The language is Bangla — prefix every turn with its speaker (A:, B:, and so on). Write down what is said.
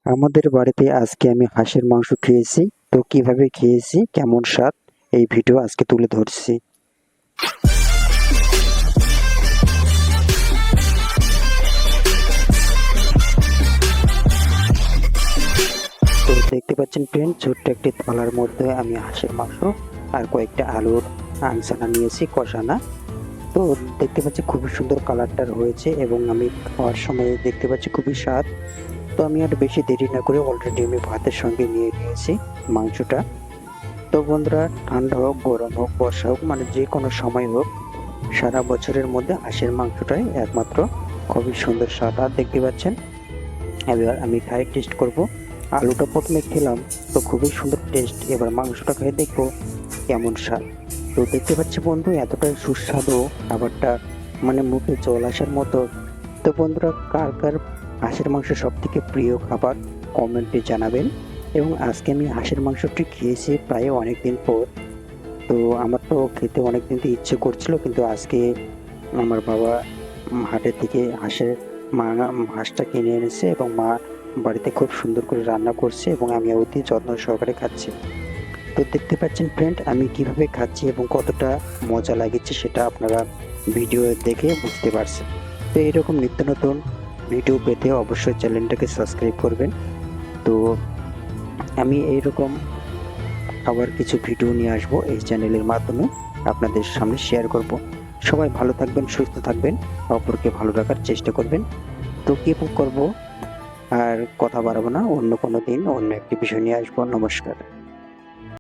A: আমাদের বাড়িতে আজকে আমি হাঁসের মাংস খেয়েছি। তো কিভাবে খেয়েছি, কেমন স্বাদ, এই ভিডিও আজকে তুলে ধরছি। তো দেখতে পাচ্ছেন ফ্রেন্ড, ছোট্ট একটি থালার মধ্যে আমি হাঁসের মাংস আর কয়েকটা আলুর আনসানা নিয়েছি, কষানা। তো দেখতে পাচ্ছি খুবই সুন্দর কালারটা হয়েছে এবং আমি খাওয়ার সময় দেখতে পাচ্ছি খুবই স্বাদ। তো আমি আর বেশি দেরি না করে অলরেডি আমি ভাতের সঙ্গে নিয়ে নিয়েছি মাংসটা। তো বন্ধুরা, ঠান্ডা হোক, গরম হোক, বর্ষা হোক, মানে যে কোনো সময় হোক, সারা বছরের মধ্যে হাঁসের মাংসটাই একমাত্র খুবই সুন্দর স্বাদ। আর দেখতে পাচ্ছেন, এবার আমি খাই, টেস্ট করব। আলুটা প্রথমে খেলাম, তো খুবই সুন্দর টেস্ট। এবার মাংসটা খেয়ে দেখবো কেমন স্বাদ। তো দেখতে পাচ্ছি বন্ধু, এতটাই সুস্বাদু খাবারটা, মানে মুখে জল আসার মতো। তো বন্ধুরা, কার কার হাঁসের মাংস সব থেকে প্রিয় খাবার কমেন্টে জানাবেন। এবং আজকে আমি হাঁসের মাংসটি খেয়েছি প্রায় অনেক দিন পর। তো আমার তো খেতে অনেক দিন থেকে ইচ্ছে করছিল, কিন্তু আজকে আমার বাবা হাটের থেকে হাঁসটা কিনে এনেছে এবং মা বাড়িতে খুব সুন্দর করে রান্না করছে এবং আমি অতি যত্ন সহকারে খাচ্ছি। তো দেখতে পাচ্ছেন ফ্রেন্ড, আমি কিভাবে খাচ্ছি এবং কতটা মজা লাগছে সেটা আপনারা ভিডিও দেখে বুঝতে পারছেন। তো এরকম নিত্য নতুন ভিডিও পেতে অবশ্যই চ্যানেলটাকে সাবস্ক্রাইব করবেন। তো আমি এইরকম আবার কিছু ভিডিও নিয়ে আসবো এই চ্যানেলের মাধ্যমে, আপনাদের সামনে শেয়ার করব। সবাই ভালো থাকবেন, সুস্থ থাকবেন, অপরকে ভালো রাখার চেষ্টা করবেন। তো কি করব, আর কথা বাড়াবো না, অন্য কোনো দিন অন্য একটি বিষয় নিয়ে আসবো। নমস্কার।